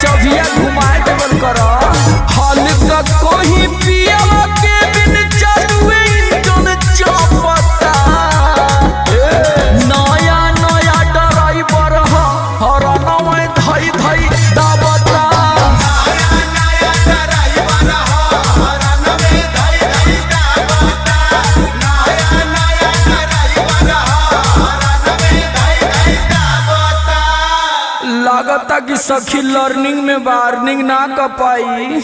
चौभिया घुमाए देवल कर हाल तक कोई पिया के बिन चलुए इंजन चपता नया नया ड्राइवर हरना में धई धई दाबता लागता कि सखी लर्निंग में वार्निंग ना कर पाई।